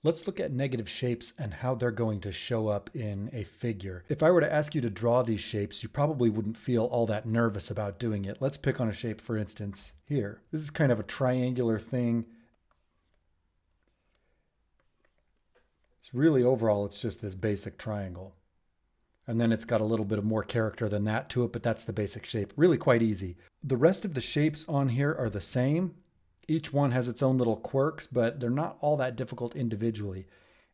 Let's look at negative shapes and how they're going to show up in a figure. If I were to ask you to draw these shapes, you probably wouldn't feel all that nervous about doing it. Let's pick on a shape, for instance, here. This is kind of a triangular thing. It's really overall, it's just this basic triangle. And then it's got a little bit of more character than that to it, but that's the basic shape. Really quite easy. The rest of the shapes on here are the same. Each one has its own little quirks, but they're not all that difficult individually.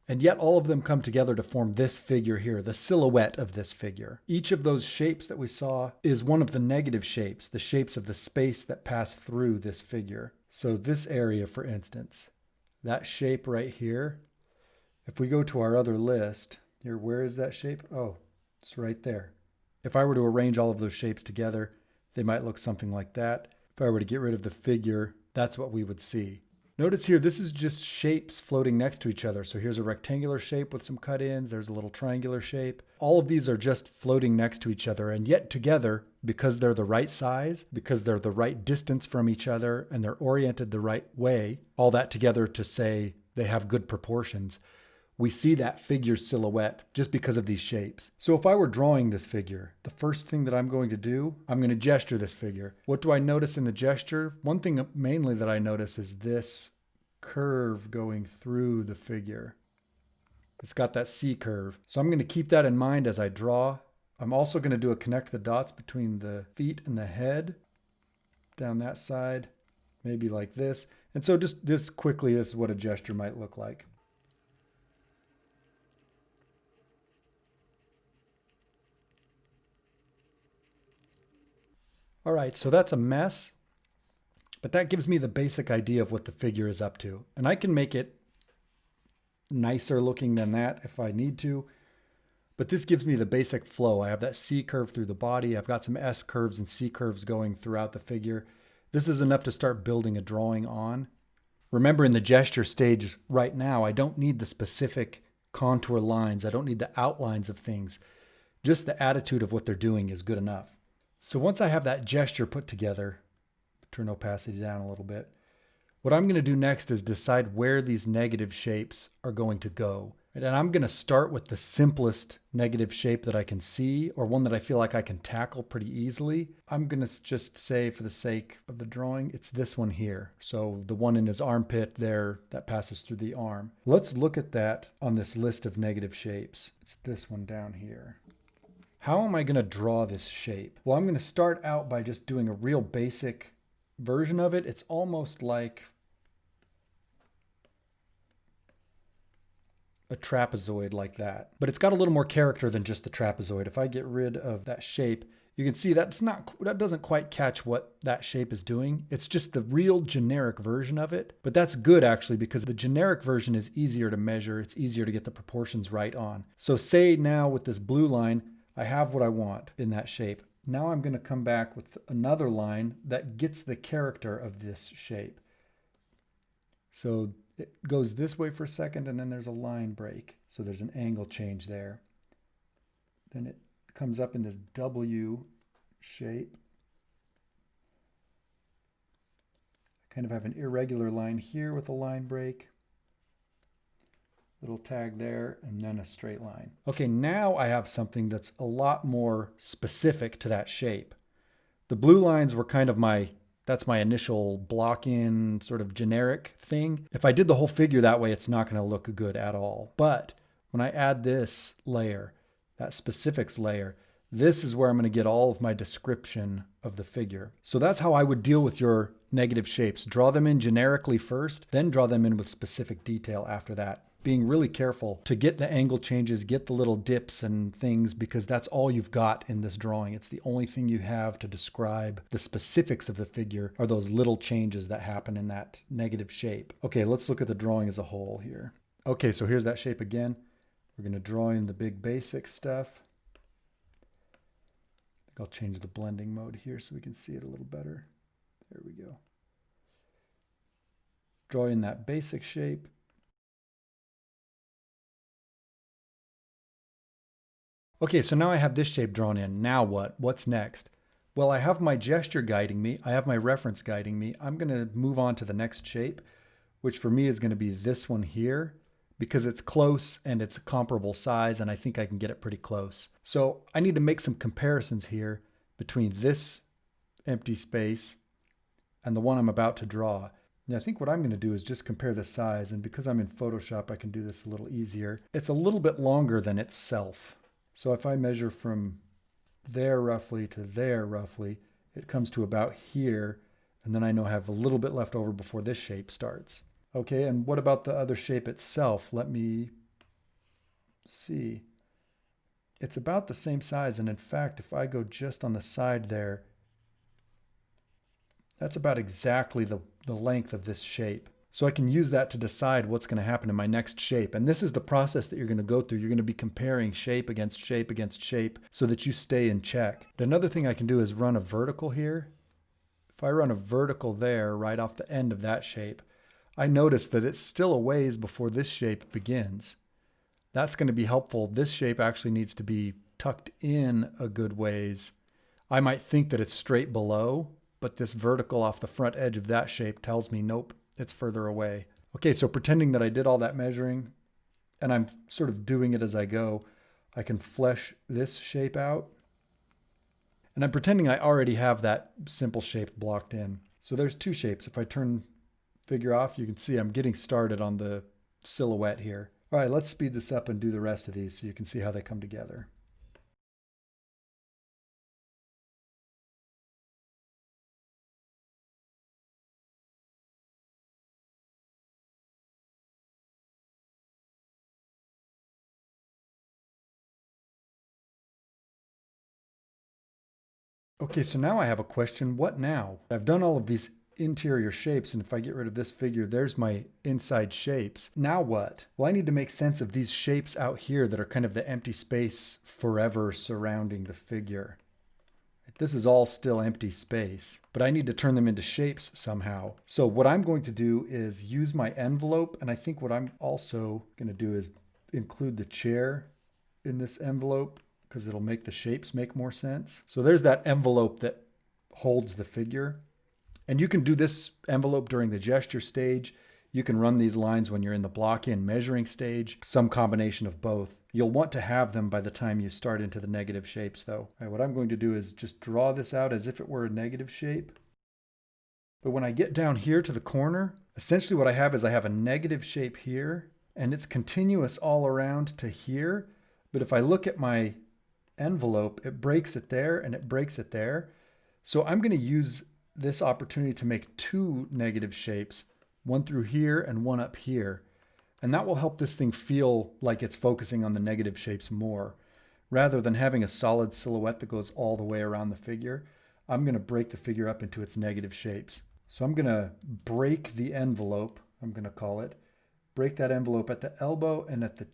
And yet all of them come together to form this figure here, the silhouette of this figure. Each of those shapes that we saw is one of the negative shapes, the shapes of the space that pass through this figure. So this area, for instance, that shape right here, if we go to our other list, here, where is that shape? Oh, it's right there. If I were to arrange all of those shapes together, they might look something like that. If I were to get rid of the figure, that's what we would see. Notice here, this is just shapes floating next to each other. So here's a rectangular shape with some cut-ins. There's a little triangular shape. All of these are just floating next to each other, and yet together, because they're the right size, because they're the right distance from each other, and they're oriented the right way, all that together to say they have good proportions, we see that figure's silhouette just because of these shapes. So if I were drawing this figure, the first thing that I'm going to do, I'm going to gesture this figure. What do I notice in the gesture? One thing mainly that I notice is this curve going through the figure. It's got that C curve. So I'm going to keep that in mind as I draw. I'm also going to do a connect the dots between the feet and the head down that side, maybe like this. And so just this quickly, this is what a gesture might look like. All right, so that's a mess, but that gives me the basic idea of what the figure is up to. And I can make it nicer looking than that if I need to, but this gives me the basic flow. I have that C curve through the body. I've got some S curves and C curves going throughout the figure. This is enough to start building a drawing on. Remember, in the gesture stage right now, I don't need the specific contour lines. I don't need the outlines of things. Just the attitude of what they're doing is good enough. So once I have that gesture put together, turn opacity down a little bit, what I'm going to do next is decide where these negative shapes are going to go. And I'm going to start with the simplest negative shape that I can see, or one that I feel like I can tackle pretty easily. I'm going to just say, for the sake of the drawing, it's this one here. So the one in his armpit there that passes through the arm. Let's look at that on this list of negative shapes. It's this one down here. How am I going to draw this shape? Well, I'm going to start out by just doing a real basic version of it. It's almost like a trapezoid like that, but it's got a little more character than just the trapezoid. If I get rid of that shape, you can see that doesn't quite catch what that shape is doing. It's just the real generic version of it, but that's good actually, because the generic version is easier to measure. It's easier to get the proportions right on. So say now with this blue line, I have what I want in that shape. Now I'm going to come back with another line that gets the character of this shape. So it goes this way for a second, and then there's a line break. So there's an angle change there. Then it comes up in this W shape. I kind of have an irregular line here with a line break. Little tag there, and then a straight line. Okay, now I have something that's a lot more specific to that shape. The blue lines were kind of that's my initial block-in sort of generic thing. If I did the whole figure that way, it's not going to look good at all. But when I add this layer, that specifics layer, this is where I'm going to get all of my description of the figure. So that's how I would deal with your negative shapes. Draw them in generically first, then draw them in with specific detail after that. Being really careful to get the angle changes, get the little dips and things, because that's all you've got in this drawing. It's the only thing you have to describe the specifics of the figure are those little changes that happen in that negative shape. Okay, let's look at the drawing as a whole here. Okay, so here's that shape again. We're going to draw in the big basic stuff. I think I'll change the blending mode here so we can see it a little better. There we go. Draw in that basic shape. Okay, so now I have this shape drawn in. Now what? What's next? Well, I have my gesture guiding me. I have my reference guiding me. I'm going to move on to the next shape, which for me is going to be this one here. because it's close and it's a comparable size, and I think I can get it pretty close. So I need to make some comparisons here between this empty space and the one I'm about to draw. And I think what I'm going to do is just compare the size, and because I'm in Photoshop, I can do this a little easier. It's a little bit longer than itself. So if I measure from there roughly to there roughly, it comes to about here, and then I know I have a little bit left over before this shape starts. Okay, and what about the other shape itself? Let me see. It's about the same size, and in fact, if I go just on the side there, that's about exactly the length of this shape. So I can use that to decide what's going to happen in my next shape. And this is the process that you're going to go through. You're going to be comparing shape against shape against shape so that you stay in check. But another thing I can do is run a vertical here. If I run a vertical there right off the end of that shape, I notice that it's still a ways before this shape begins. That's going to be helpful. This shape actually needs to be tucked in a good ways. I might think that it's straight below, but this vertical off the front edge of that shape tells me, nope, it's further away. Okay, so pretending that I did all that measuring, and I'm sort of doing it as I go, I can flesh this shape out. And I'm pretending I already have that simple shape blocked in. So there's two shapes. If I turn figure off, you can see I'm getting started on the silhouette here. All right, let's speed this up and do the rest of these so you can see how they come together. Okay, so now I have a question. What now? I've done all of these interior shapes, and if I get rid of this figure, there's my inside shapes. Now what? Well, I need to make sense of these shapes out here that are kind of the empty space forever surrounding the figure. This is all still empty space, but I need to turn them into shapes somehow. So what I'm going to do is use my envelope, and I think what I'm also going to do is include the chair in this envelope because it'll make the shapes make more sense. So there's that envelope that holds the figure. And you can do this envelope during the gesture stage. You can run these lines when you're in the block in measuring stage, some combination of both. You'll want to have them by the time you start into the negative shapes though. All right, what I'm going to do is just draw this out as if it were a negative shape. But when I get down here to the corner, essentially what I have is I have a negative shape here, and it's continuous all around to here. But if I look at my envelope, it breaks it there and it breaks it there. So I'm going to use this opportunity to make two negative shapes, one through here and one up here. And that will help this thing feel like it's focusing on the negative shapes more. Rather than having a solid silhouette that goes all the way around the figure, I'm going to break the figure up into its negative shapes. So I'm going to break the envelope, I'm going to call it, break that envelope at the elbow and at the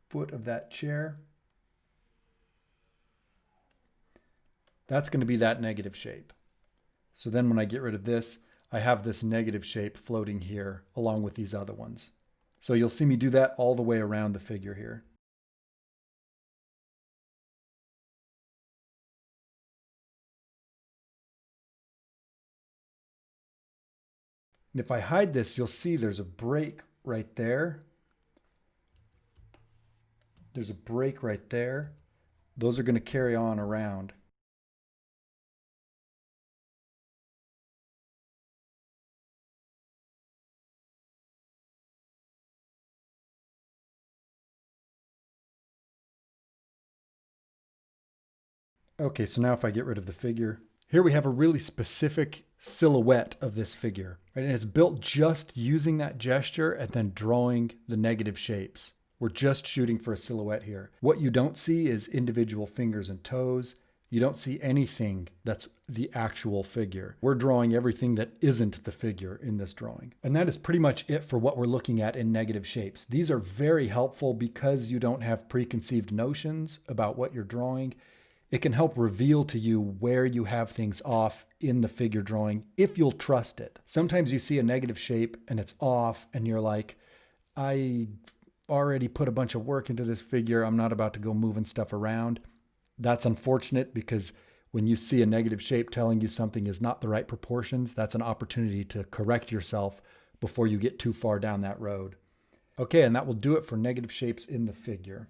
foot of that chair. That's going to be that negative shape. So then when I get rid of this, I have this negative shape floating here along with these other ones. So you'll see me do that all the way around the figure here. And if I hide this, you'll see there's a break right there. There's a break right there. Those are going to carry on around. Okay, so now if I get rid of the figure, here we have a really specific silhouette of this figure. Right? And it's built just using that gesture and then drawing the negative shapes. We're just shooting for a silhouette here. What you don't see is individual fingers and toes. You don't see anything that's the actual figure. We're drawing everything that isn't the figure in this drawing. And that is pretty much it for what we're looking at in negative shapes. These are very helpful because you don't have preconceived notions about what you're drawing. It can help reveal to you where you have things off in the figure drawing if you'll trust it. Sometimes you see a negative shape and it's off and you're like, I already put a bunch of work into this figure. I'm not about to go moving stuff around. That's unfortunate because when you see a negative shape telling you something is not the right proportions, that's an opportunity to correct yourself before you get too far down that road. Okay, and that will do it for negative shapes in the figure.